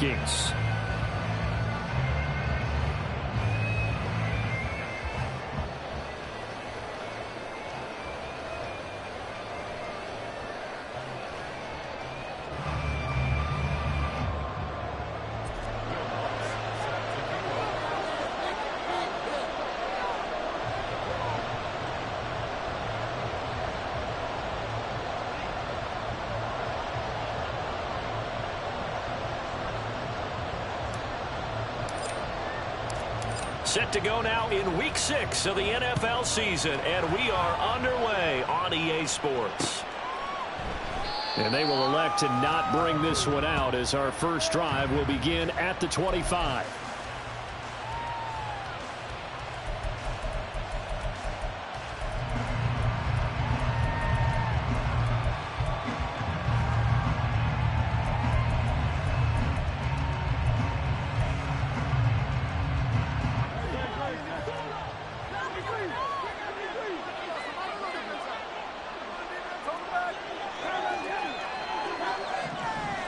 Vikings. Set to go now in Week 6 of the NFL season, and we are underway on EA Sports. And they will elect to not bring this one out as our first drive will begin at the 25.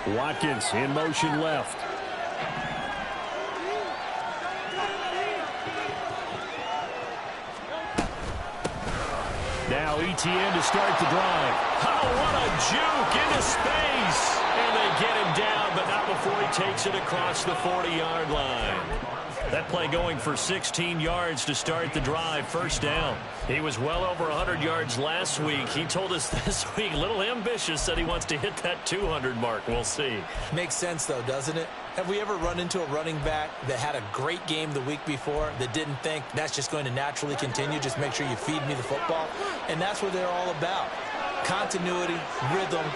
Watkins in motion left. Now ETN to start the drive. Oh, what a juke into space. And they get him down, but not before he takes it across the 40-yard line. That play going for 16 yards to start the drive, first down. He was well over 100 yards last week. He told us this week, a little ambitious, said he wants to hit that 200 mark. We'll see. Makes sense, though, doesn't it? Have we ever run into a running back that had a great game the week before that didn't think that's just going to naturally continue? Just make sure you feed me the football. And that's what they're all about. Continuity, rhythm,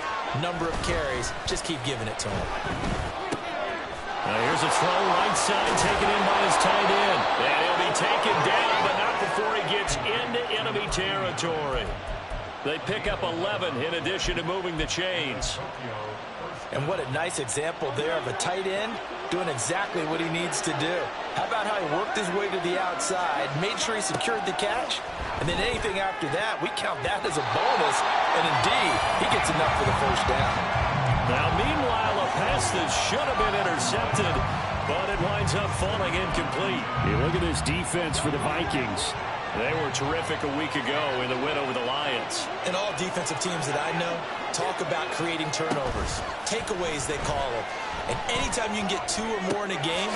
number of carries. Just keep giving it to him. Here's a throw right side taken in by his tight end. And he'll be taken down, but not before he gets into enemy territory. They pick up 11 in addition to moving the chains. And what a nice example there of a tight end doing exactly what he needs to do. How about how he worked his way to the outside, made sure he secured the catch, and then anything after that, we count that as a bonus. And indeed, he gets enough for the first down. Now, meanwhile, a pass that should have been intercepted, but it winds up falling incomplete. You look at this defense for the Vikings. They were terrific a week ago in the win over the Lions. And all defensive teams that I know talk about creating turnovers. Takeaways, they call them. And anytime you can get 2 or more in a game,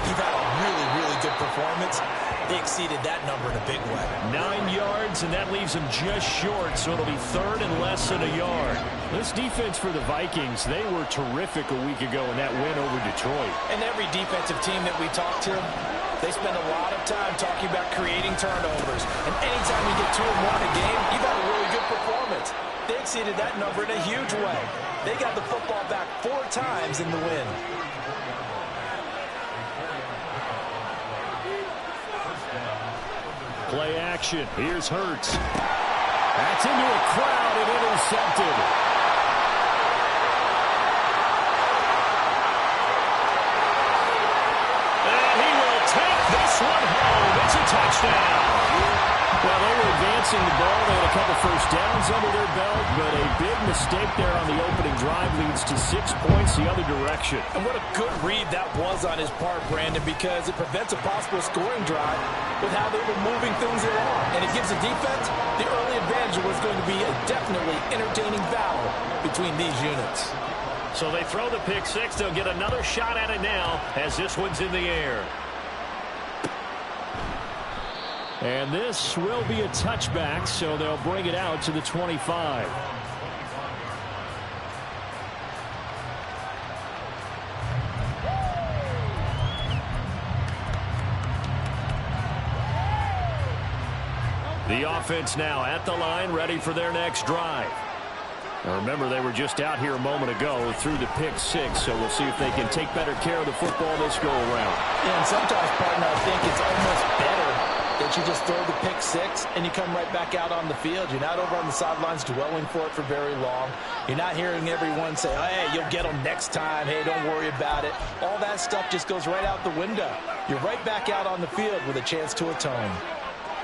you've had a really, really good performance. They exceeded that number in a big way. 9 yards, and that leaves them just short, so it'll be third and less than a yard. This defense for the Vikings, they were terrific a week ago in that win over Detroit. And every defensive team that we talk to, they spend a lot of time talking about creating turnovers. And anytime you get 2 or more in a game, you've had a really good performance. They exceeded that number in a huge way. They got the football back 4 times in the win. Play action. Here's Hurts. That's into a crowd and intercepted. And he will take this one home. It's a touchdown. Well, they were advancing the ball. They had a couple first downs under their belt, but a big mistake there on the opening drive leads to 6 points the other direction. And what a good read that was on his part, Brandon, because it prevents a possible scoring drive with how they were moving things along. And it gives the defense the early advantage of what's going to be a definitely entertaining battle between these units. So they throw the pick six. They'll get another shot at it now as this one's in the air. And this will be a touchback, so they'll bring it out to the 25. The offense now at the line, ready for their next drive. Now remember, they were just out here a moment ago through the pick six, so we'll see if they can take better care of the football this go-around. Yeah, and sometimes, partner, I think it's almost better that you just throw the pick six and you come right back out on the field. You're not over on the sidelines dwelling for it for very long. You're not hearing everyone say, hey, you'll get them next time. Hey, don't worry about it. All that stuff just goes right out the window. You're right back out on the field with a chance to atone.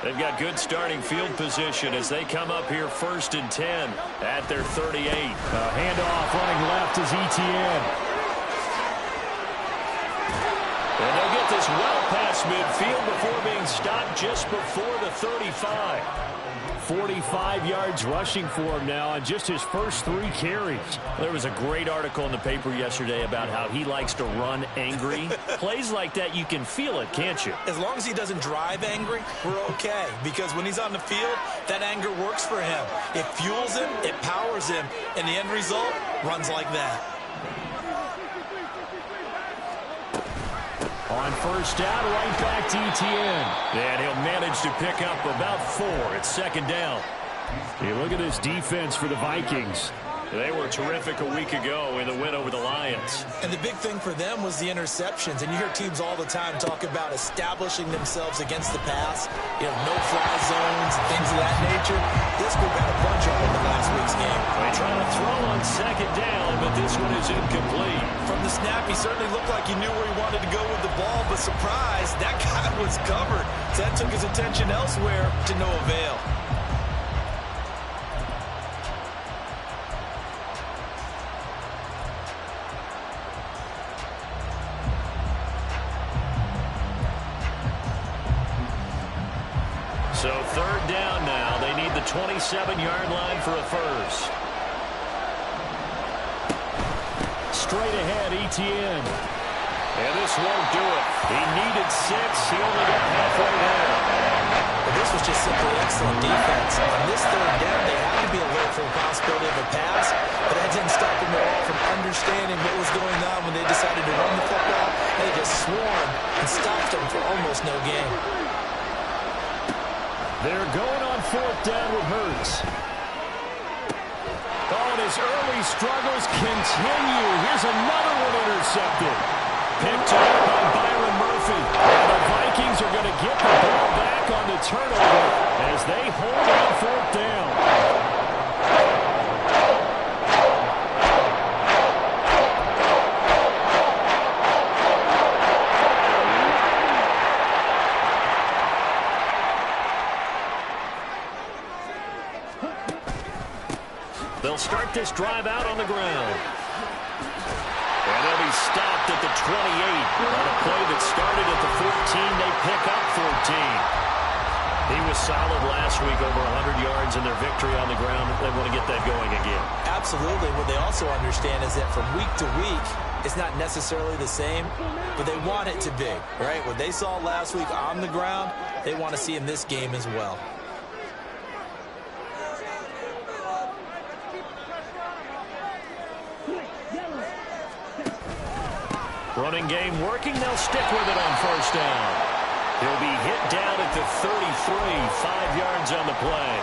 They've got good starting field position as they come up here 1st and 10 at their 38. Handoff running left is ETN. And they'll get this well past midfield before being stopped just before the 35. 45 yards rushing for him now on just his first 3 carries. There was a great article in the paper yesterday about how he likes to run angry. Plays like that, you can feel it, can't you? As long as he doesn't drive angry, we're okay. Because when he's on the field, that anger works for him. It fuels him, it powers him, and the end result runs like that. On first down, right back to Etienne. And he'll manage to pick up about 4. It's second down. Hey, look at this defense for the Vikings. They were terrific a week ago in the win over the Lions. And the big thing for them was the interceptions. And you hear teams all the time talk about establishing themselves against the pass. You know, no-fly zones and things of that nature. This group had a bunch of them in last week's game. They try to throw on second down, but this one is incomplete. From the snap, he certainly looked like he knew where he wanted to go with the ball, but surprise, that guy was covered. So that took his attention elsewhere to no avail. So third down now. They need the 27-yard line for a first. Straight ahead, Etienne. And this won't do it. He needed 6. He only got halfway there. But this was just simply excellent defense. On this third down, they had to be alert for the possibility of a pass, but that didn't stop them at all from understanding what was going on when they decided to run the football. They just swarmed and stopped them for almost no gain. They're going on fourth down with Hurts. Oh, and his early struggles continue. Here's another one intercepted. Picked up by Byron Murphy. And the Vikings are going to get the ball back on the turnover as they hold on fourth down. They'll start this drive out on the ground. And they'll be stopped at the 28. On a play that started at the 14, they pick up 14. He was solid last week, over 100 yards in their victory on the ground. They want to get that going again. Absolutely. What they also understand is that from week to week, it's not necessarily the same, but they want it to be, right? What they saw last week on the ground, they want to see in this game as well. Running game working. They'll stick with it on first down. He'll be hit down at the 33, 5 yards on the play.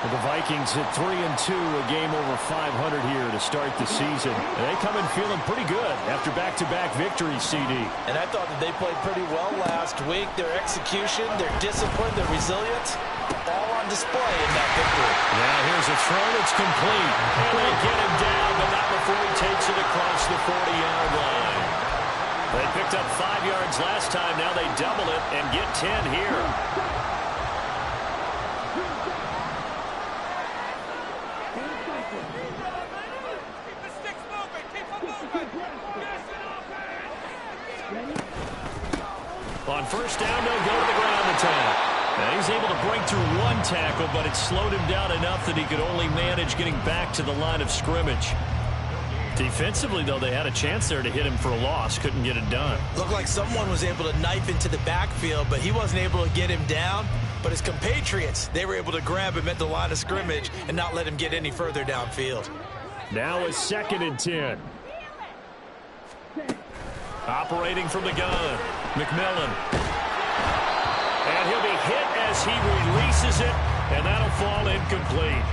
Well, the Vikings hit 3-2, a game over 500 here to start the season. And they come in feeling pretty good after back-to-back victories, CD. And I thought that they played pretty well last week. Their execution, their discipline, their resilience, all on display in that victory. Now here's a throw that's complete. And they get him down, but not before he takes it across the 40-yard line. They picked up 5 yards last time. Now they double it and get 10 here. On first down, they'll go to the ground attack. Now he's able to break through one tackle, but it slowed him down enough that he could only manage getting back to the line of scrimmage. Defensively, though, they had a chance there to hit him for a loss. Couldn't get it done. Looked like someone was able to knife into the backfield, but he wasn't able to get him down. But his compatriots, they were able to grab him at the line of scrimmage and not let him get any further downfield. Now a 2nd and 10. Operating from the gun, McMillan. And he'll be hit as he releases it, and that'll fall incomplete.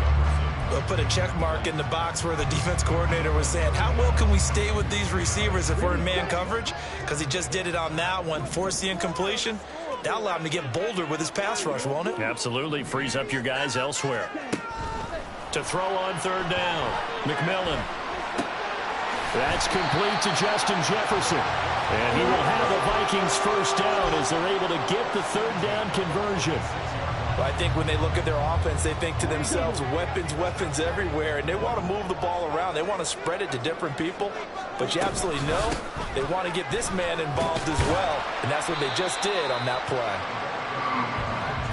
They'll put a check mark in the box where the defense coordinator was saying, how well can we stay with these receivers if we're in man coverage? Because he just did it on that one, forced the incompletion. That'll allow him to get bolder with his pass rush, won't it? Absolutely. Frees up your guys elsewhere. To throw on third down, McMillan. That's complete to Justin Jefferson. And he will have the Vikings first down as they're able to get the third down conversion. Well, I think when they look at their offense, they think to themselves, weapons, weapons everywhere, and they want to move the ball around. They want to spread it to different people, but you absolutely know they want to get this man involved as well, and that's what they just did on that play.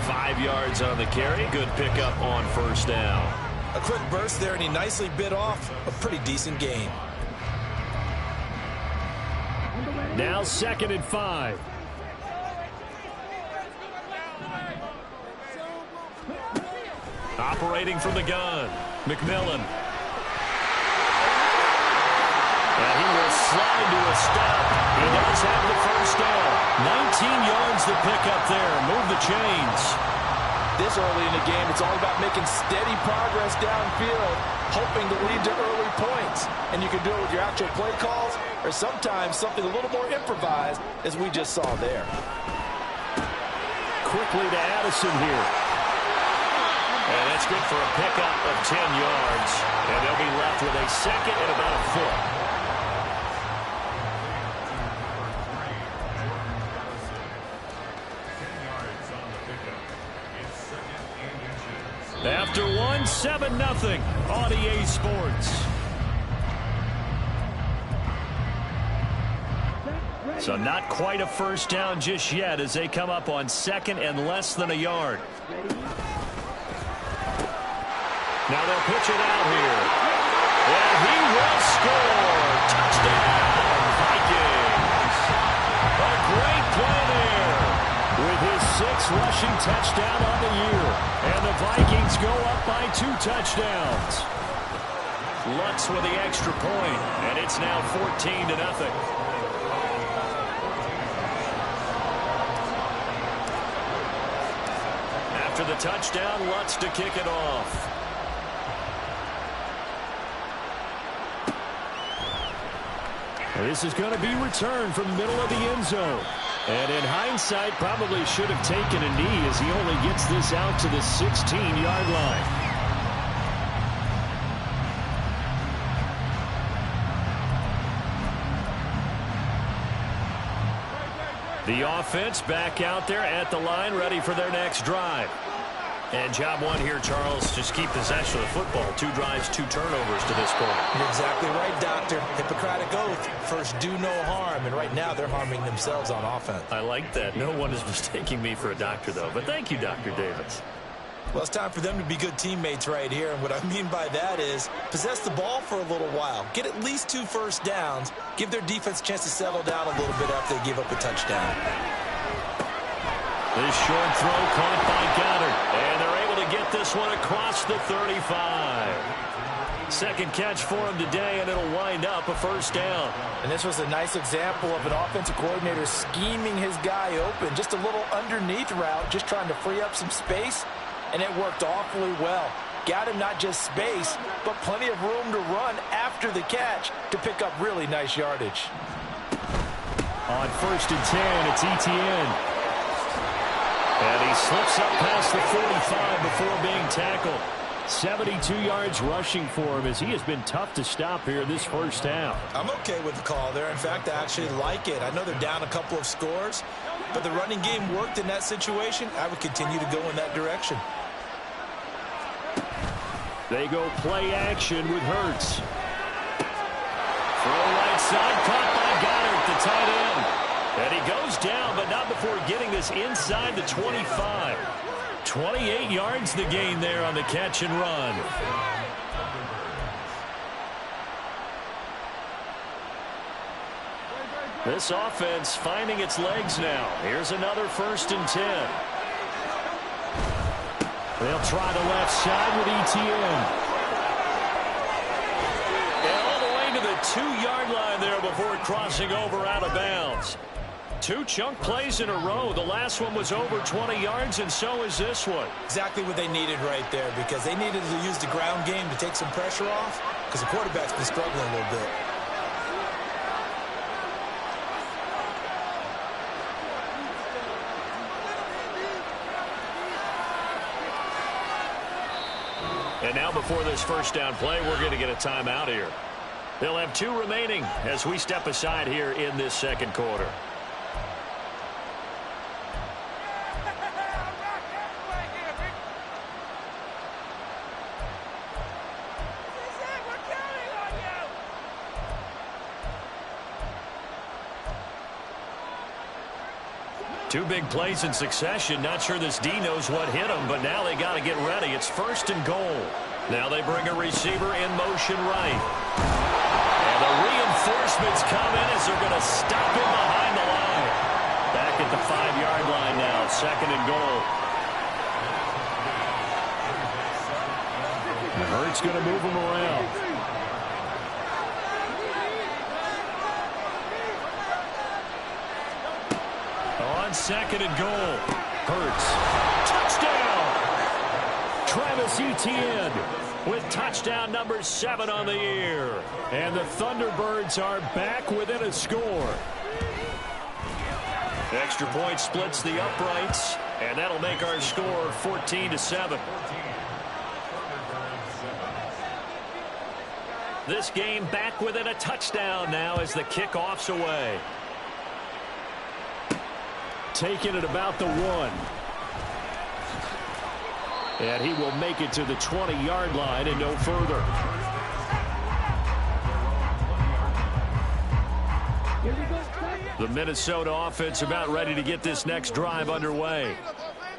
5 yards on the carry. Good pickup on first down. A quick burst there, and he nicely bit off a pretty decent gain. Now 2nd and 5. Operating from the gun, McMillan. And he will slide to a stop. He does have the first down. 19 yards to pick up there. Move the chains. This early in the game, it's all about making steady progress downfield, hoping to lead to early points. And you can do it with your actual play calls or sometimes something a little more improvised, as we just saw there. Quickly to Addison here. And that's good for a pickup of 10 yards. And they'll be left with a second and about a foot. After one, 7-0 on EA Sports. So not quite a first down just yet as they come up on 2nd and less than a yard. Now they'll pitch it out here. And he will score. Touchdown, Vikings. A great play there. With his 6th rushing touchdown on the year. And the Vikings go up by 2 touchdowns. Lutz with the extra point, and it's now 14-0. After the touchdown, Lutz to kick it off. This is going to be returned from the middle of the end zone. And in hindsight, probably should have taken a knee as he only gets this out to the 16-yard line. The offense back out there at the line, ready for their next drive. And job one here, Charles, just keep possession of the football. 2 drives, 2 turnovers to this point. You're exactly right, Doctor. Hippocratic oath. First, do no harm. And right now, they're harming themselves on offense. I like that. No one is mistaking me for a doctor, though. But thank you, Dr. Davis. Well, it's time for them to be good teammates right here. And what I mean by that is possess the ball for a little while. Get at least 2 first downs. Give their defense a chance to settle down a little bit after they give up a touchdown. This short throw caught by Goddard. And they're able to get this one across the 35. Second catch for him today, and it'll wind up a first down. And this was a nice example of an offensive coordinator scheming his guy open. Just a little underneath route, just trying to free up some space, and it worked awfully well. Got him not just space, but plenty of room to run after the catch to pick up really nice yardage. On 1st and 10, it's Etienne. And he slips up past the 45 before being tackled. 72 yards rushing for him as he has been tough to stop here this first half. I'm okay with the call there. In fact, I actually like it. I know they're down a couple of scores, but the running game worked in that situation. I would continue to go in that direction. They go play action with Hurts. Throw right side, caught by Goddard, the tight end. And he goes down, but not before getting this inside the 25. 28 yards the gain there on the catch and run. This offense finding its legs now. Here's another 1st and 10. They'll try the left side with Etienne. And all the way to the 2-yard line there before crossing over out of bounds. 2 chunk plays in a row. The last one was over 20 yards, and so is this one. Exactly what they needed right there, because they needed to use the ground game to take some pressure off, because the quarterback's been struggling a little bit. And now before this first down play, we're going to get a timeout here. They'll have 2 remaining as we step aside here in this second quarter. Two big plays in succession. Not sure this D knows what hit him, but now they got to get ready. It's 1st and goal. Now they bring a receiver in motion right. And the reinforcements come in as they're going to stop him behind the line. Back at the 5-yard line now, 2nd and goal. And Hurts going to move him around. On 2nd and goal, Hurts. Touchdown! Travis Etienne With touchdown number 7 on the year. And the Thunderbirds are back within a score. Extra point splits the uprights, and that'll make our score 14-7. This game back within a touchdown now as the kickoff's away. Taking it about the 1. And he will make it to the 20-yard line and no further. The Minnesota offense about ready to get this next drive underway.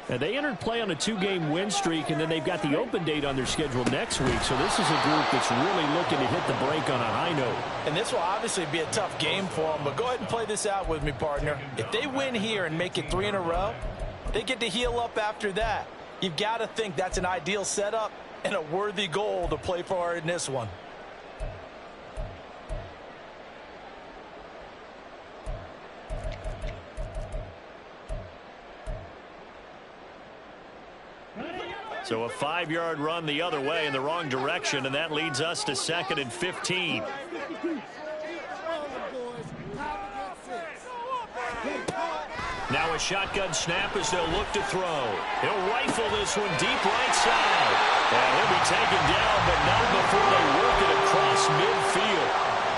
And they entered play on a 2-game win streak, and then they've got the open date on their schedule next week. So this is a group that's really looking to hit the break on a high note. And this will obviously be a tough game for them, but go ahead and play this out with me, partner. If they win here and make it 3 in a row, they get to heal up after that. You've got to think that's an ideal setup and a worthy goal to play for in this one. So a 5-yard run the other way in the wrong direction, and that leads us to 2nd and 15. Now a shotgun snap as they'll look to throw. He'll rifle this one deep right side. And he'll be taken down, but not before they work it across midfield.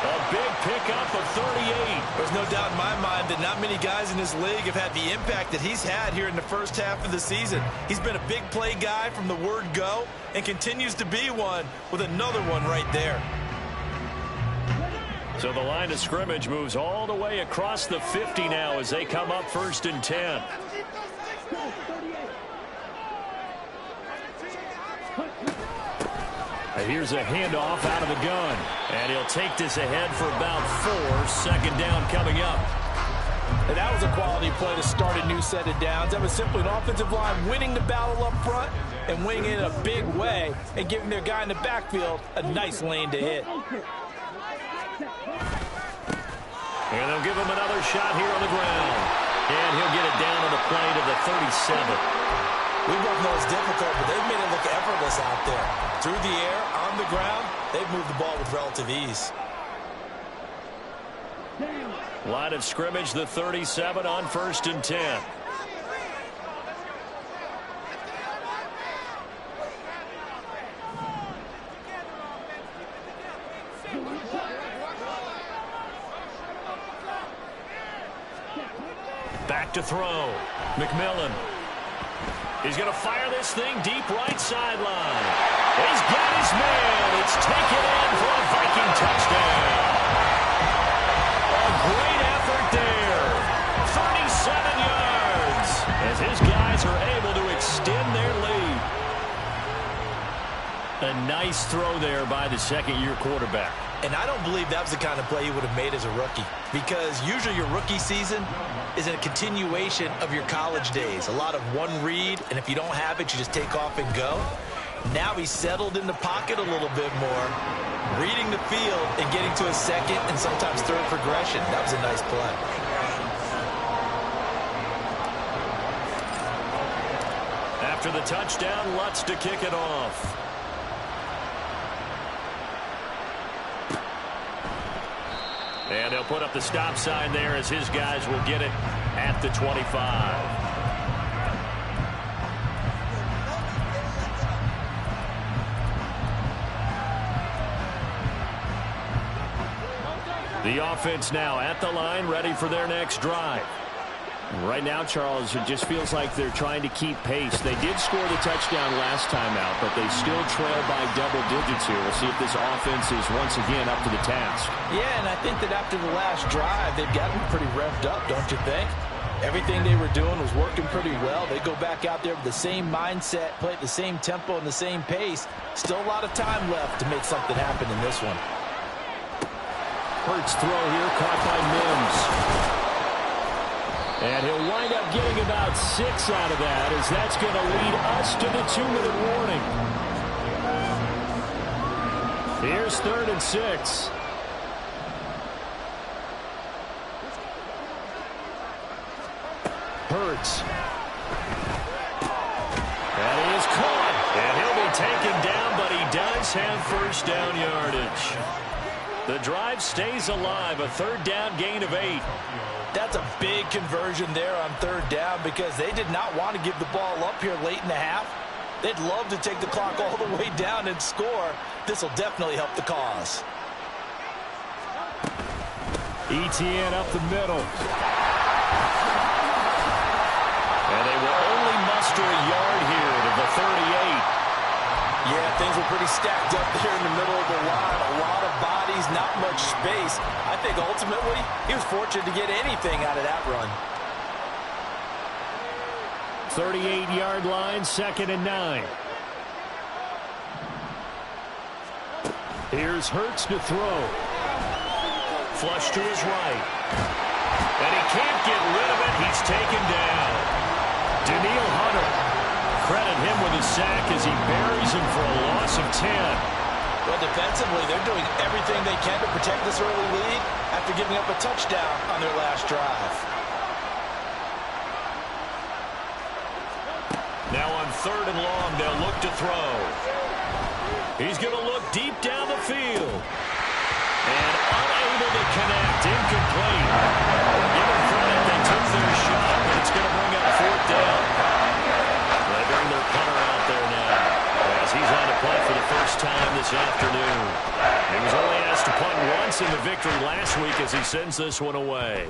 A big pickup of 38. There's no doubt in my mind that not many guys in this league have had the impact that he's had here in the first half of the season. He's been a big play guy from the word go and continues to be one with another one right there. So the line of scrimmage moves all the way across the 50 now as they come up 1st and 10. Here's a handoff out of the gun. And he'll take this ahead for about 4. 2nd down coming up. And that was a quality play to start a new set of downs. That was simply an offensive line winning the battle up front and winning it in a big way and giving their guy in the backfield a nice lane to hit. And they'll give him another shot here on the ground. And he'll get it down on the play to the 37. We both know it's difficult, but they've made it look effortless out there. Through the air, on the ground, they've moved the ball with relative ease. Line of scrimmage, the 37 on 1st and 10. Back to throw. McMillan. He's going to fire this thing deep right sideline. He's got his man. It's taken in for a Viking touchdown. A great effort there. 37 yards as his guys are able to extend their lead. A nice throw there by the 2nd-year quarterback. And I don't believe that was the kind of play he would have made as a rookie, because usually your rookie season is a continuation of your college days. A lot of one read, and if you don't have it, you just take off and go. Now he's settled in the pocket a little bit more, reading the field and getting to a 2nd and sometimes 3rd progression. That was a nice play. After the touchdown, Lutz to kick it off. And they'll put up the stop sign there as his guys will get it at the 25. The offense now at the line, ready for their next drive. Right now, Charles, it just feels like they're trying to keep pace. They did score the touchdown last time out, but they still trail by double digits here. We'll see if this offense is once again up to the task. Yeah, and I think that after the last drive, they've gotten pretty revved up, don't you think? Everything they were doing was working pretty well. They go back out there with the same mindset, play at the same tempo and the same pace. Still a lot of time left to make something happen in this one. Hurts throw here, caught by Mims. And he'll wind up getting about 6 out of that, as that's going to lead us to the 2-minute warning. Here's 3rd and 6. Hurts. And he is caught. And he'll be taken down, but he does have first down yardage. The drive stays alive, a 3rd down gain of 8. That's a big conversion there on 3rd down because they did not want to give the ball up here late in the half. They'd love to take the clock all the way down and score. This will definitely help the cause. ETN up the middle. And they will only muster a yard here to the 38. Yeah, things were pretty stacked up there in the middle of the line. A lot of bodies, not much space. I think ultimately he was fortunate to get anything out of that run. 38-yard line, 2nd and 9. Here's Hurts to throw. Flush to his right. And he can't get rid of it. He's taken down. Daniil Hunter. Credit him with a sack as he buries him for a loss of 10. Well, defensively, they're doing everything they can to protect this early lead after giving up a touchdown on their last drive. Now on 3rd and long, they'll look to throw. He's going to look deep down the field. And unable to connect, incomplete. Give him credit, they took their shot, but it's going to bring up 4th down. They bring their punter out there now, as he's on to punt for the first time this afternoon. He was only asked to punt once in the victory last week as he sends this one away.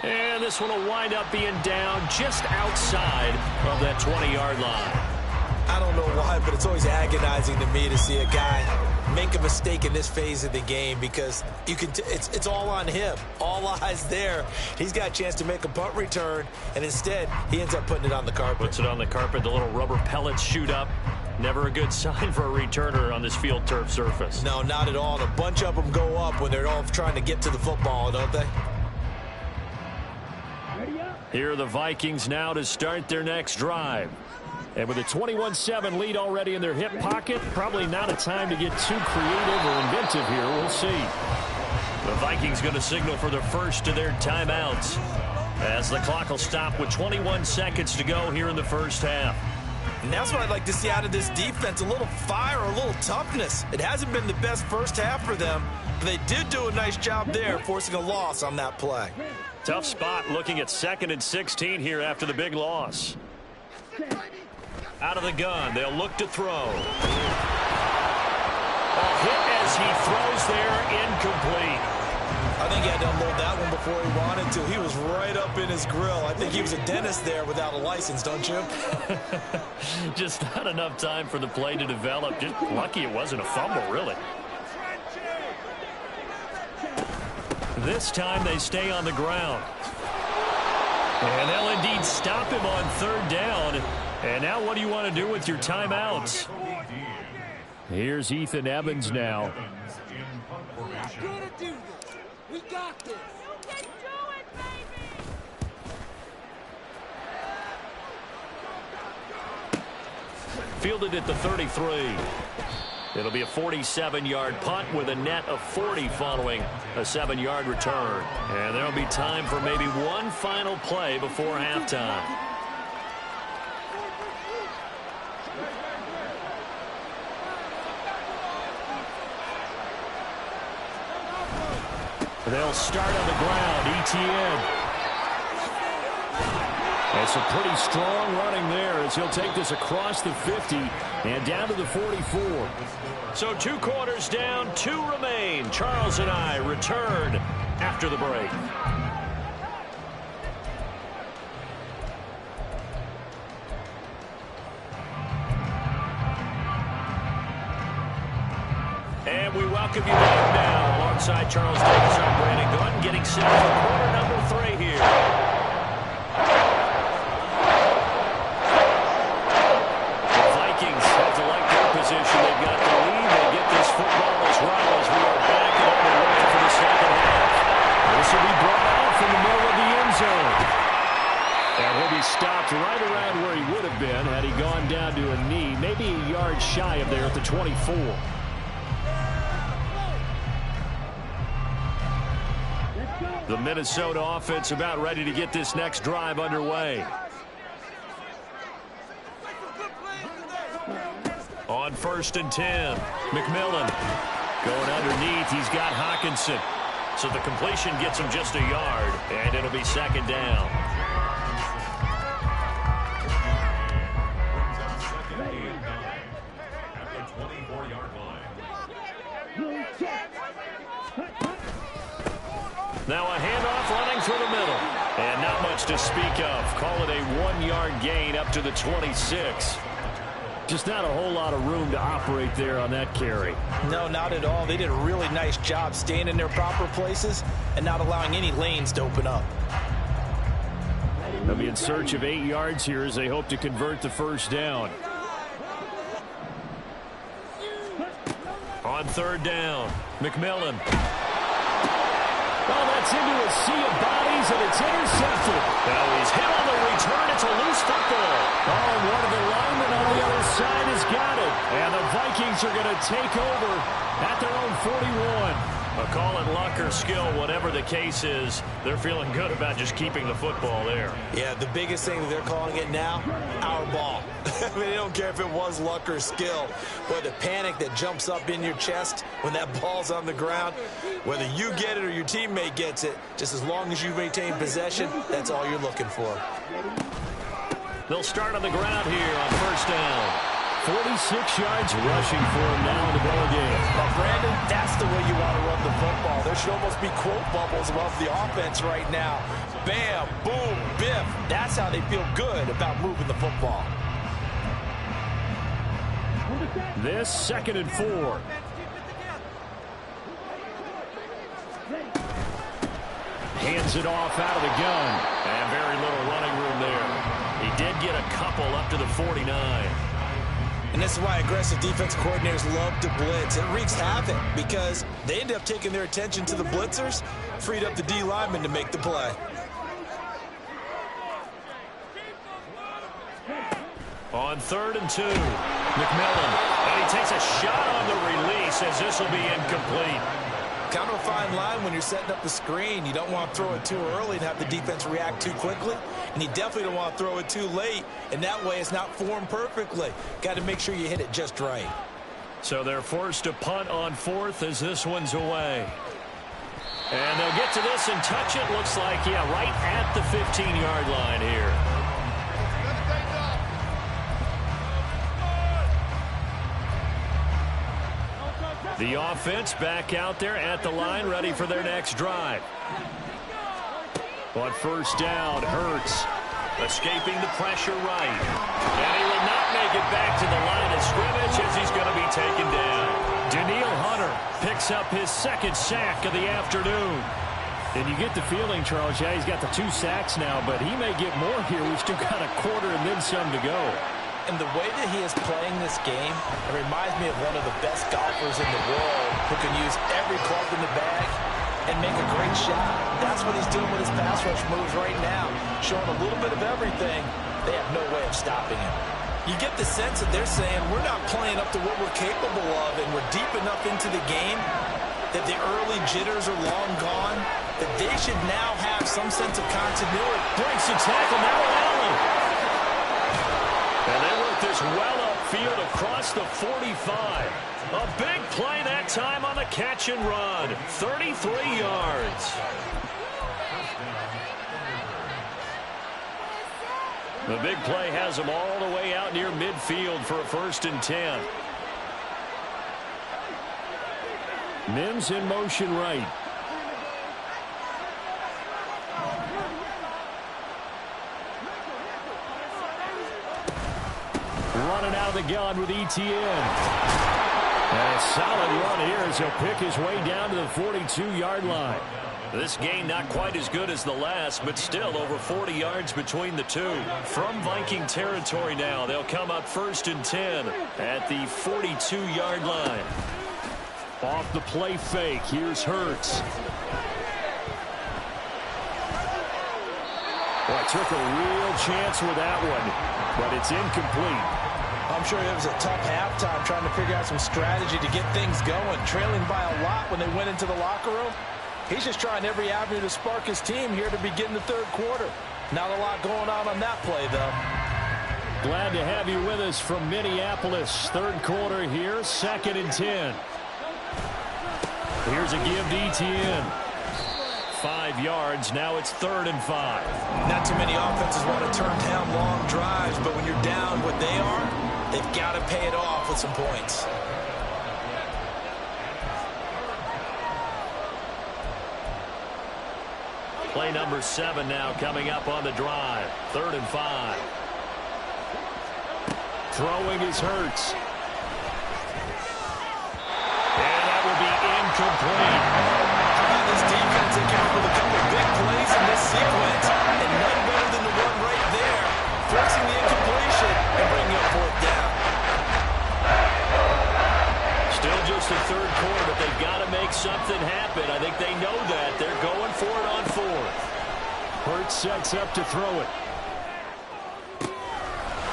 And this one will wind up being down just outside of that 20-yard line. I don't know why, but it's always agonizing to me to see a guy make a mistake in this phase of the game because you can it's all on him. All eyes there. He's got a chance to make a punt return, and instead he ends up putting it on the carpet. Puts it on the carpet. The little rubber pellets shoot up. Never a good sign for a returner on this field turf surface. No, not at all. And a bunch of them go up when they're all trying to get to the football, don't they? Here are the Vikings now to start their next drive. And with a 21-7 lead already in their hip pocket, probably not a time to get too creative or inventive here. We'll see. The Vikings going to signal for their first of their timeouts as the clock will stop with 21 seconds to go here in the first half. And that's what I'd like to see out of this defense, a little fire, a little toughness. It hasn't been the best first half for them, but they did do a nice job there, forcing a loss on that play. Tough spot looking at 2nd and 16 here after the big loss. Out of the gun, they'll look to throw. A hit as he throws there, incomplete. I think he had to unload that one before he wanted to. He was right up in his grill. I think he was a dentist there without a license, don't you? Just not enough time for the play to develop. Just lucky it wasn't a fumble, really. This time they stay on the ground. And they'll indeed stop him on 3rd down. And now what do you want to do with your timeouts? Here's Ethan Evans now. We got this. You can do it, baby. Fielded at the 33. It'll be a 47-yard punt with a net of 40 following a 7-yard return. And there'll be time for maybe one final play before halftime. They'll start on the ground. ETN. That's a pretty strong running there as he'll take this across the 50 and down to the 44. So 2 quarters down, 2 remain. Charles and I return after the break. And we welcome you back now alongside Charles Davis. I'm Brandon Gordon getting set for quarter number 3 here be stopped right around where he would have been had he gone down to a knee, maybe a yard shy of there at the 24. The Minnesota offense about ready to get this next drive underway. On 1st and 10, McMillan going underneath. He's got Hawkinson. So the completion gets him just a yard, and it'll be 2nd down. Now a handoff running through the middle. And not much to speak of. Call it a 1-yard gain up to the 26. Just not a whole lot of room to operate there on that carry. No, not at all. They did a really nice job staying in their proper places and not allowing any lanes to open up. They'll be in search of 8 yards here as they hope to convert the 1st down. On 3rd down, McMillan. Oh, that's into a sea of bodies, and it's intercepted. Now he's hit on the return. It's a loose football. Oh, and one of the linemen on the other side has got it. And the Vikings are going to take over at their own 41. Call it luck or skill, whatever the case is, they're feeling good about just keeping the football there. Yeah, the biggest thing that they're calling it now, our ball. I mean, they don't care if it was luck or skill, but the panic that jumps up in your chest when that ball's on the ground, whether you get it or your teammate gets it, just as long as you maintain possession, that's all you're looking for. They'll start on the ground here on 1st down. 46 yards rushing for him now in the ball game. Now, Brandon, that's the way you want to run the football. There should almost be quote bubbles above the offense right now. Bam, boom, biff. That's how they feel good about moving the football. This 2nd and 4. Hands it off out of the gun. And very little running room there. He did get a couple up to the 49. And this is why aggressive defense coordinators love to blitz. It wreaks havoc because they end up taking their attention to the blitzers, freed up the D lineman to make the play. On 3rd and 2, McMillan. And he takes a shot on the release as this will be incomplete. Kind of a fine line when you're setting up the screen. You don't want to throw it too early and have the defense react too quickly. And you definitely don't want to throw it too late. And that way it's not formed perfectly. Got to make sure you hit it just right. So they're forced to punt on 4th as this one's away. And they'll get to this and touch it. Looks like, yeah, right at the 15-yard line here. The offense back out there at the line, ready for their next drive. On 1st down, Hurts escaping the pressure right. And he will not make it back to the line of scrimmage as he's going to be taken down. Daniil Hunter picks up his 2nd sack of the afternoon. And you get the feeling, Charles, yeah, he's got the 2 sacks now, but he may get more here. We've still got a quarter and then some to go. And the way that he is playing this game, it reminds me of one of the best golfers in the world who can use every club in the bag and make a great shot. That's what he's doing with his pass rush moves right now, showing a little bit of everything. They have no way of stopping him. You get the sense that they're saying we're not playing up to what we're capable of, and we're deep enough into the game that the early jitters are long gone, that they should now have some sense of continuity. Breaks the tackle, now Allen. And they work this well upfield across the 45. A big play that time on the catch and run. 33 yards. The big play has them all the way out near midfield for a 1st and 10. Mims in motion right. Running out of the gun with ETN. And a solid run here as he'll pick his way down to the 42-yard line. This game not quite as good as the last, but still over 40 yards between the two. From Viking territory now, they'll come up 1st and 10 at the 42-yard line. Off the play fake, here's Hurts. Well, took a real chance with that one, but it's incomplete. I'm sure it was a tough halftime trying to figure out some strategy to get things going. Trailing by a lot when they went into the locker room. He's just trying every avenue to spark his team here to begin the third quarter. Not a lot going on that play, though. Glad to have you with us from Minneapolis. Third quarter here, 2nd and 10. Here's a give to Etienne. 5 yards, now it's 3rd and 5. Not too many offenses want to turn down long drives, but when you're down what they are, they've got to pay it off with some points. Play number 7 now coming up on the drive. 3rd and 5. Throwing is Hurts. And that will be incomplete. This defense came up with a couple of big plays in this sequence, and none better than the one right there, forcing the incompletion and bringing up 4th down. Still just the third quarter, but they've got to make something happen. I think they know that. They're going for it on 4th. Hurts sets up to throw it.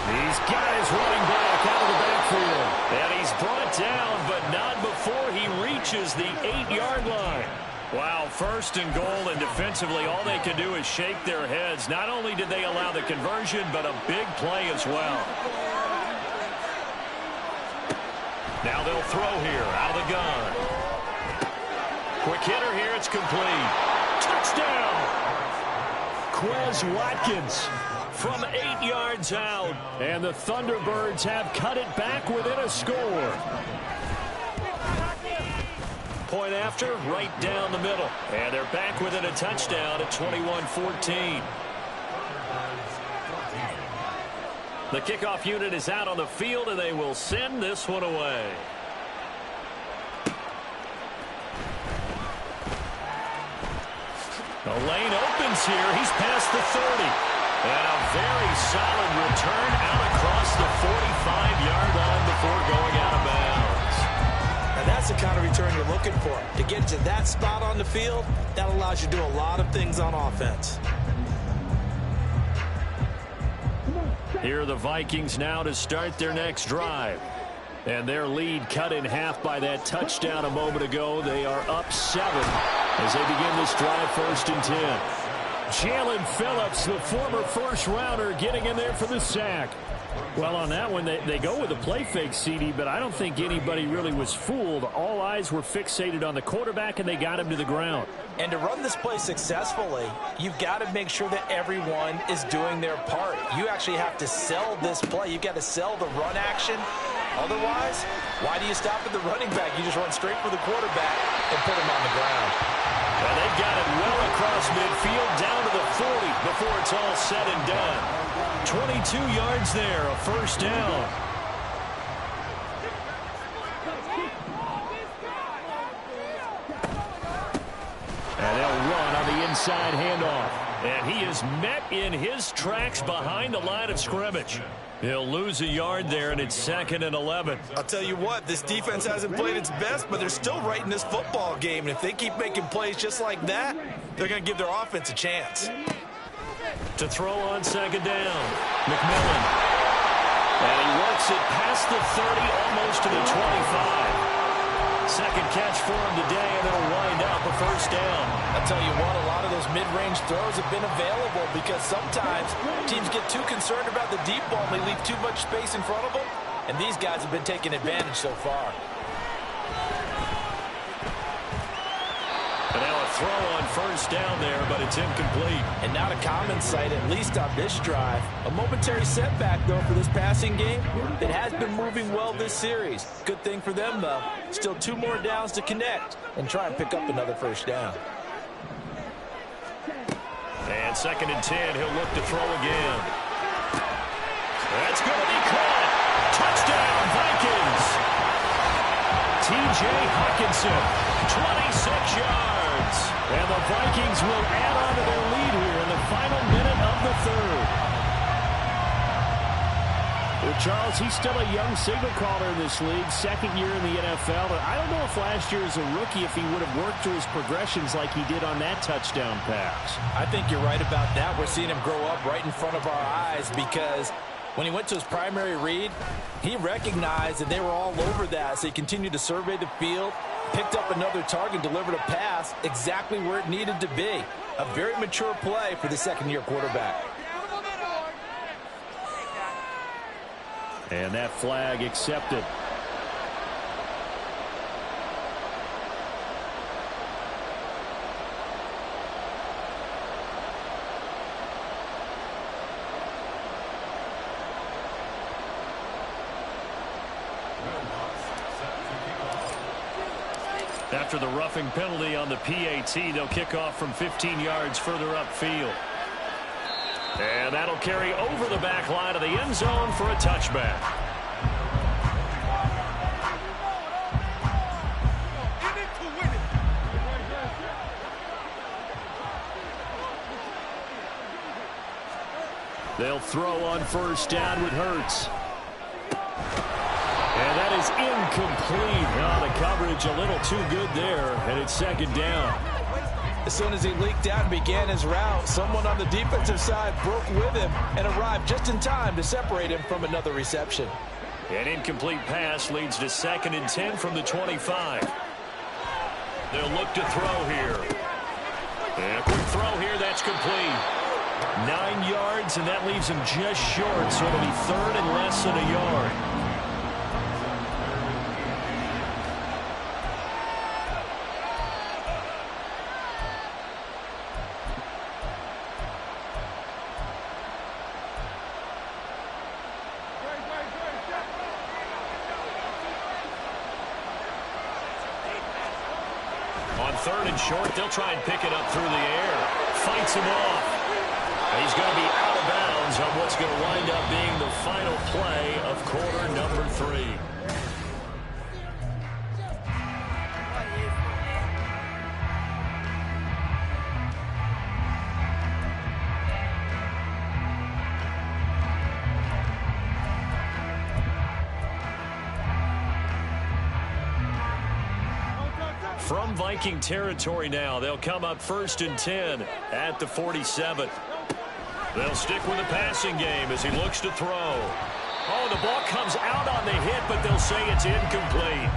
He's got his running back out of the backfield. And he's brought down, but not before he reaches the 8-yard line. Wow, 1st and goal, and defensively all they can do is shake their heads. Not only did they allow the conversion, but a big play as well. Now they'll throw here out of the gun. Quick hitter here, it's complete. Touchdown! Quez Watkins From 8 yards out. and the Thunderbirds have cut it back within a score. Point after, right down the middle. And they're back within a touchdown at 21-14. The kickoff unit is out on the field, and they will send this one away. The lane opens here. He's past the 30. And a very solid return out across the 45-yard line before going out of bounds. And that's the kind of return you're looking for. To get to that spot on the field, that allows you to do a lot of things on offense. Here are the Vikings now to start their next drive. And their lead cut in half by that touchdown a moment ago. They are up 7 as they begin this drive, 1st and 10. Jalen Phillips, the former first-rounder, getting in there for the sack. Well, on that one, they go with a play fake, CD, but I don't think anybody really was fooled. All eyes were fixated on the quarterback, and they got him to the ground. And to run this play successfully, you've got to make sure that everyone is doing their part. You actually have to sell this play. You've got to sell the run action. Otherwise, why do you stop at the running back? You just run straight for the quarterback and put him on the ground. And they've got it well across midfield, down to the 40 before it's all said and done. 22 yards there, a 1st down. And they'll run on the inside handoff. And he is met in his tracks behind the line of scrimmage. He'll lose a yard there, and it's 2nd and 11. I'll tell you what, this defense hasn't played its best, but they're still right in this football game. And if they keep making plays just like that, they're going to give their offense a chance. To throw on 2nd down, McMillan. And he works it past the 30, almost to the 25. Second catch for him today, and it'll wind up a 1st down. I'll tell you what, a lot of those mid-range throws have been available because sometimes teams get too concerned about the deep ball and they leave too much space in front of them, and these guys have been taking advantage so far. And now a throw on 1st down there, but it's incomplete. And not a common sight, at least on this drive. A momentary setback, though, for this passing game that has been moving well this series. Good thing for them, though. Still 2 more downs to connect and try and pick up another 1st down. And 2nd and 10, he'll look to throw again. That's going to be caught. Touchdown, Vikings. T.J. Hawkinson, 26 yards. and the Vikings will add on to their lead here in the final minute of the 3rd. The Charles, he's still a young signal caller in this league, second year in the NFL. But I don't know if last year as a rookie, if he would have worked through his progressions like he did on that touchdown pass. I think you're right about that. We're seeing him grow up right in front of our eyes because when he went to his primary read, he recognized that they were all over that. So he continued to survey the field, picked up another target, delivered a pass exactly where it needed to be. A very mature play for the second-year quarterback. And that flag accepted. After the roughing penalty on the PAT, they'll kick off from 15 yards further upfield. And that'll carry over the back line of the end zone for a touchback. They'll throw on first down with Hurts. And that is incomplete. Oh, the coverage a little too good there, and it's second down. As soon as he leaked out and began his route, someone on the defensive side broke with him and arrived just in time to separate him from another reception. An incomplete pass leads to 2nd and 10 from the 25. They'll look to throw here. And a quick throw here, that's complete. 9 yards, and that leaves him just short, so it'll be 3rd and less than a yard. On 3rd and short, they'll try and pick it up through the air. Fights him off. He's going to be out of bounds on what's going to wind up being the final play of quarter number 3. From Viking territory now, they'll come up 1st and 10 at the 47. They'll stick with the passing game as he looks to throw. Oh, the ball comes out on the hit, but they'll say it's incomplete.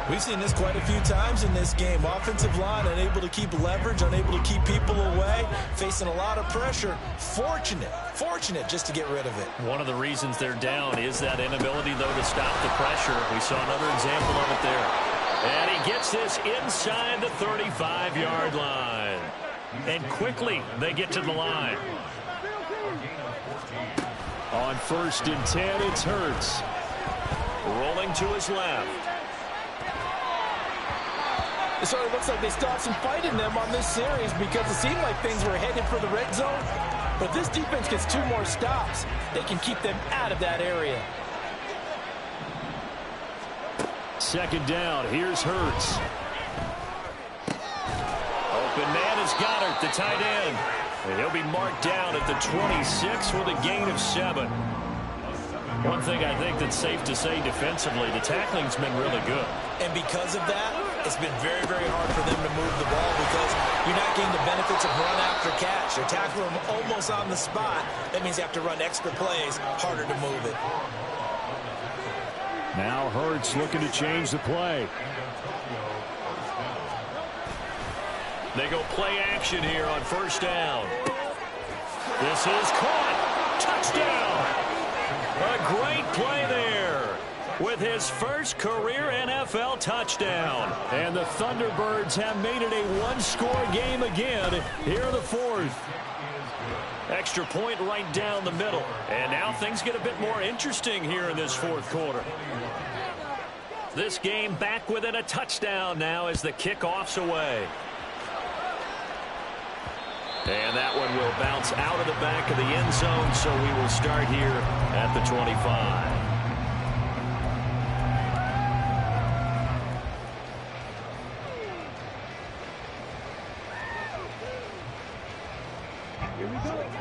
We've seen this quite a few times in this game. Offensive line unable to keep leverage, unable to keep people away, facing a lot of pressure. Fortunate just to get rid of it. One of the reasons they're down is that inability, though, to stop the pressure. We saw another example of it there. And he gets this inside the 35-yard line. And quickly they get to the line. On 1st and 10, it's Hurts. Rolling to his left. It sort of looks like they stopped some fight in them on this series because it seemed like things were headed for the red zone. But this defense gets 2 more stops. They can keep them out of that area. 2nd down. Here's Hurts. Open man is Goddard, the tight end. And he'll be marked down at the 26 with a gain of 7. One thing I think that's safe to say defensively, the tackling's been really good. And because of that, it's been very, very hard for them to move the ball because you're not getting the benefits of run after catch. You're tackling them almost on the spot. That means you have to run extra plays, harder to move it. Now Hurts looking to change the play. They go play action here on 1st down. This is caught. Touchdown. A great play there with his first career NFL touchdown. And the Thunderbirds have made it a 1-score game again here in the 4th. Extra point right down the middle. And now things get a bit more interesting here in this 4th quarter. This game back within a touchdown now as the kickoff's away. And that one will bounce out of the back of the end zone, so we will start here at the 25.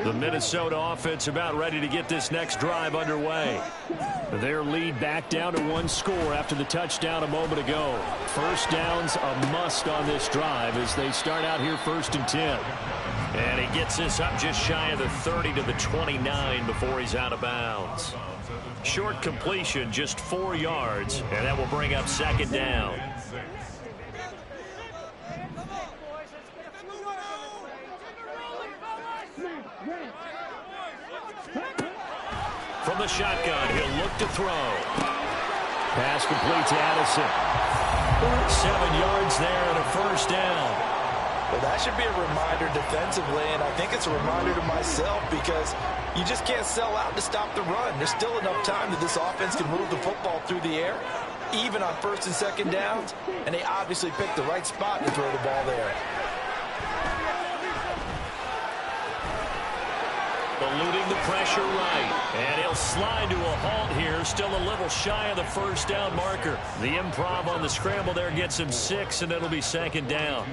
The Minnesota offense about ready to get this next drive underway. Their lead back down to 1 score after the touchdown a moment ago. First down's a must on this drive as they start out here 1st and 10. And he gets this up just shy of the 30 to the 29 before he's out of bounds. Short completion, just 4 yards, and that will bring up 2nd down. From the shotgun, he'll look to throw. Pass complete to Addison. 7 yards there and a 1st down. Well, that should be a reminder defensively, and I think it's a reminder to myself because you just can't sell out to stop the run. There's still enough time that this offense can move the football through the air, even on 1st and 2nd downs, and they obviously picked the right spot to throw the ball there. Eluding the pressure right. And he'll slide to a halt here. Still a little shy of the 1st down marker. The improv on the scramble there gets him 6, and it'll be 2nd down.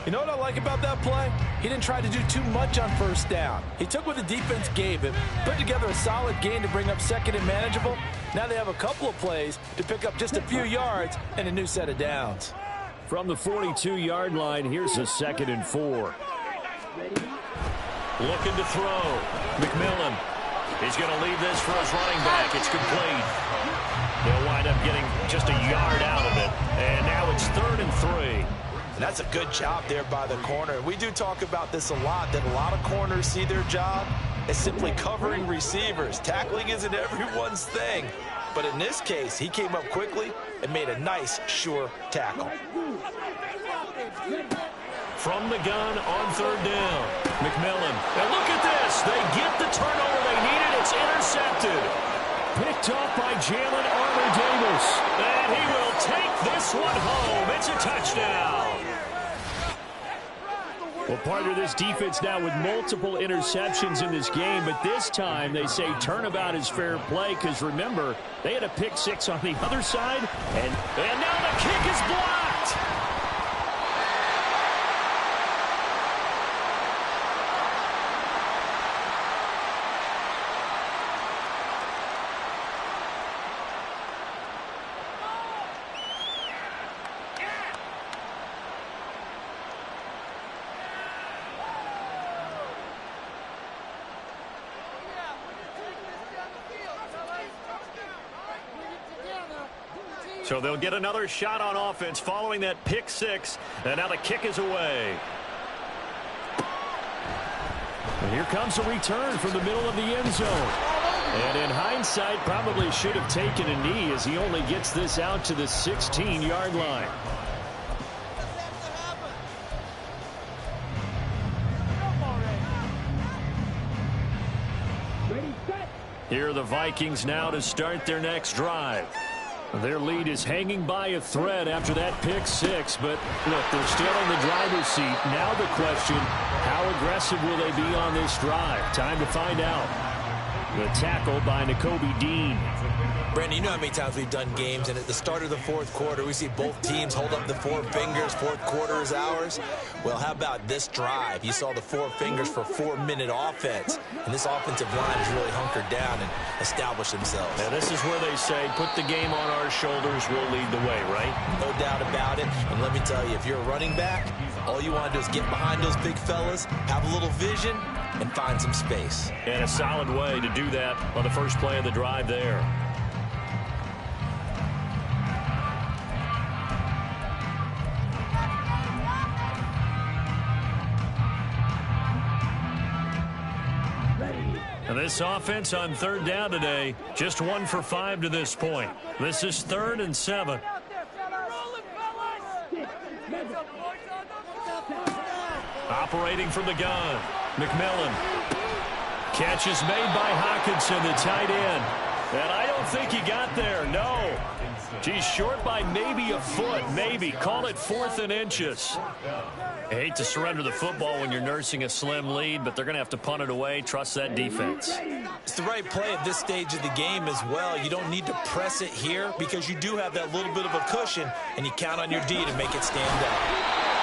You know what I like about that play? He didn't try to do too much on 1st down. He took what the defense gave him, put together a solid gain to bring up 2nd and manageable. Now they have a couple of plays to pick up just a few yards and a new set of downs. From the 42-yard line, here's a 2nd and 4. Looking to throw. McMillan. He's going to leave this for his running back. It's complete. They'll wind up getting just a yard out of it. And now it's 3rd and 3. And that's a good job there by the corner. We do talk about this a lot, that a lot of corners see their job as simply covering receivers. Tackling isn't everyone's thing. But in this case, he came up quickly and made a nice, sure tackle. From the gun on 3rd down. McMillan. And look at this. They get the turnover they needed. It's intercepted. Picked off by Jalen Armour-Davis. And he will take this one home. It's a touchdown. Well, partner, this defense now with multiple interceptions in this game, but this time they say turnabout is fair play because, remember, they had a pick 6 on the other side, and now the kick is blocked. So they'll get another shot on offense following that pick 6. And now the kick is away. And here comes a return from the middle of the end zone. And in hindsight, probably should have taken a knee as he only gets this out to the 16-yard line. Here are the Vikings now to start their next drive. Their lead is hanging by a thread after that pick 6, but look, they're still in the driver's seat. Now the question, how aggressive will they be on this drive? Time to find out. The tackle by Nakobe Dean. Brandon, you know how many times we've done games, and at the start of the 4th quarter, we see both teams hold up the 4 fingers. 4th quarter is ours. Well, how about this drive? You saw the 4 fingers for 4-minute offense, and this offensive line has really hunkered down and established themselves. Now, this is where they say, put the game on our shoulders, we'll lead the way, right? No doubt about it. And let me tell you, if you're a running back, all you want to do is get behind those big fellas, have a little vision, and find some space. And a solid way to do that on the first play of the drive there. And this offense on 3rd down today, just 1 for 5 to this point. This is 3rd and 7. Operating from the gun, McMillan. Catch is made by Hockenson, the tight end. And I don't think he got there, no. He's short by maybe a foot, maybe. Call it 4th and inches. I hate to surrender the football when you're nursing a slim lead, but they're going to have to punt it away. Trust that defense. It's the right play at this stage of the game as well. You don't need to press it here because you do have that little bit of a cushion, and you count on your D to make it stand up.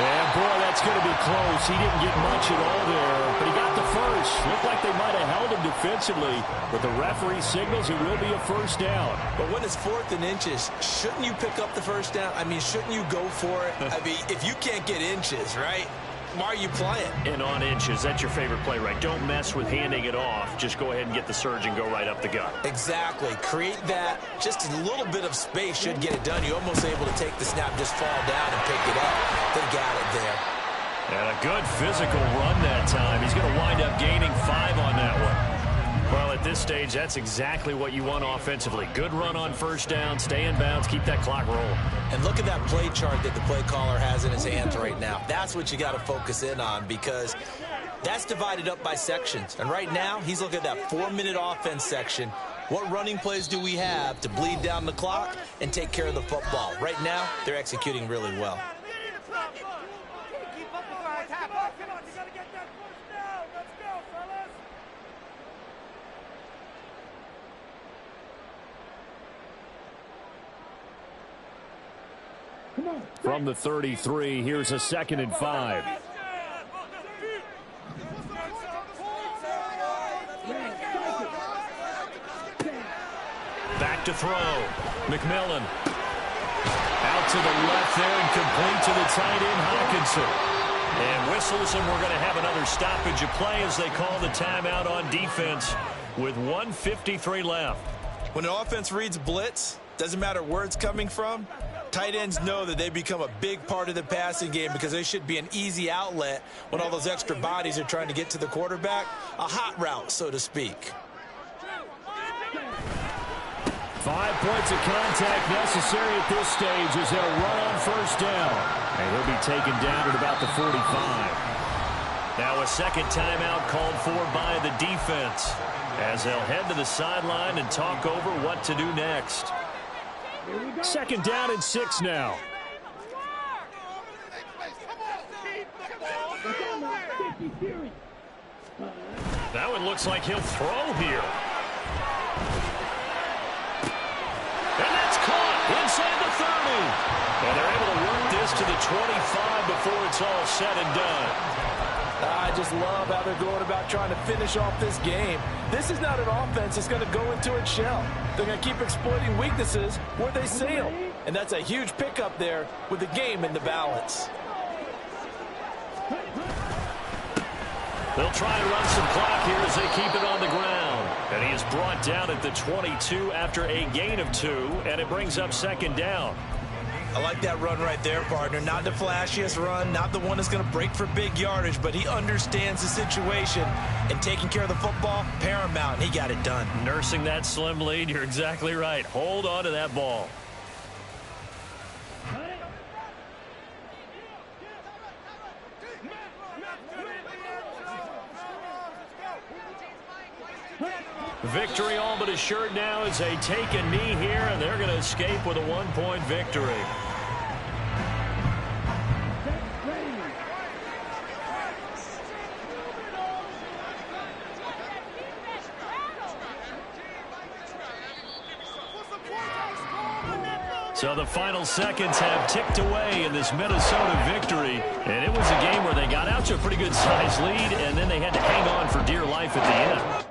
And, boy, that's going to be close. He didn't get much at all there, but he got got the first. Looked like they might have held him defensively, but the referee signals it will be a first down. But when it's 4th and inches, shouldn't you pick up the first down? I mean, shouldn't you go for it? I mean, if you can't get inches, right, why are you playing? And on inches, that's your favorite play, right? Don't mess with handing it off. Just go ahead and get the surge and go right up the gut. Exactly. Create that. Just a little bit of space should get it done. You're almost able to take the snap, just fall down and pick it up. They got it there. And a good physical run that time. He's going to wind up gaining 5 on that one. Well, at this stage, that's exactly what you want offensively. Good run on first down, stay in bounds, keep that clock rolling. And look at that play chart that the play caller has in his hands right now. That's what you got to focus in on, because that's divided up by sections. And right now, he's looking at that 4-minute offense section. What running plays do we have to bleed down the clock and take care of the football? Right now, they're executing really well. From the 33, here's a 2nd and 5. Back to throw. McMillan. Out to the left there and complete to the tight end, Hawkinson. And whistles, and we're going to have another stoppage of play as they call the timeout on defense with 1:53 left. When an offense reads blitz, doesn't matter where it's coming from, tight ends know that they become a big part of the passing game because they should be an easy outlet when all those extra bodies are trying to get to the quarterback. A hot route, so to speak. 5 points of contact necessary at this stage as they'll run on first down. And he'll be taken down at about the 45. Now a second timeout called for by the defense as they'll head to the sideline and talk over what to do next. 2nd down and 6 now. That one looks like he'll throw here. And that's caught inside the 30. And they're able to work this to the 25 before it's all said and done. I just love how they're going about trying to finish off this game. This is not an offense that's going to go into its shell. They're going to keep exploiting weaknesses where they see them. And that's a huge pickup there with the game in the balance. They'll try and run some clock here as they keep it on the ground. And he is brought down at the 22 after a gain of 2, and it brings up 2nd down. I like that run right there, partner. Not the flashiest run, not the one that's going to break for big yardage, but he understands the situation, and taking care of the football, paramount, and he got it done. Nursing that slim lead, you're exactly right. Hold on to that ball. Victory all but assured now as they take a knee here, and they're going to escape with a 1-point victory. So the final seconds have ticked away in this Minnesota victory, and it was a game where they got out to a pretty good size lead, and then they had to hang on for dear life at the end.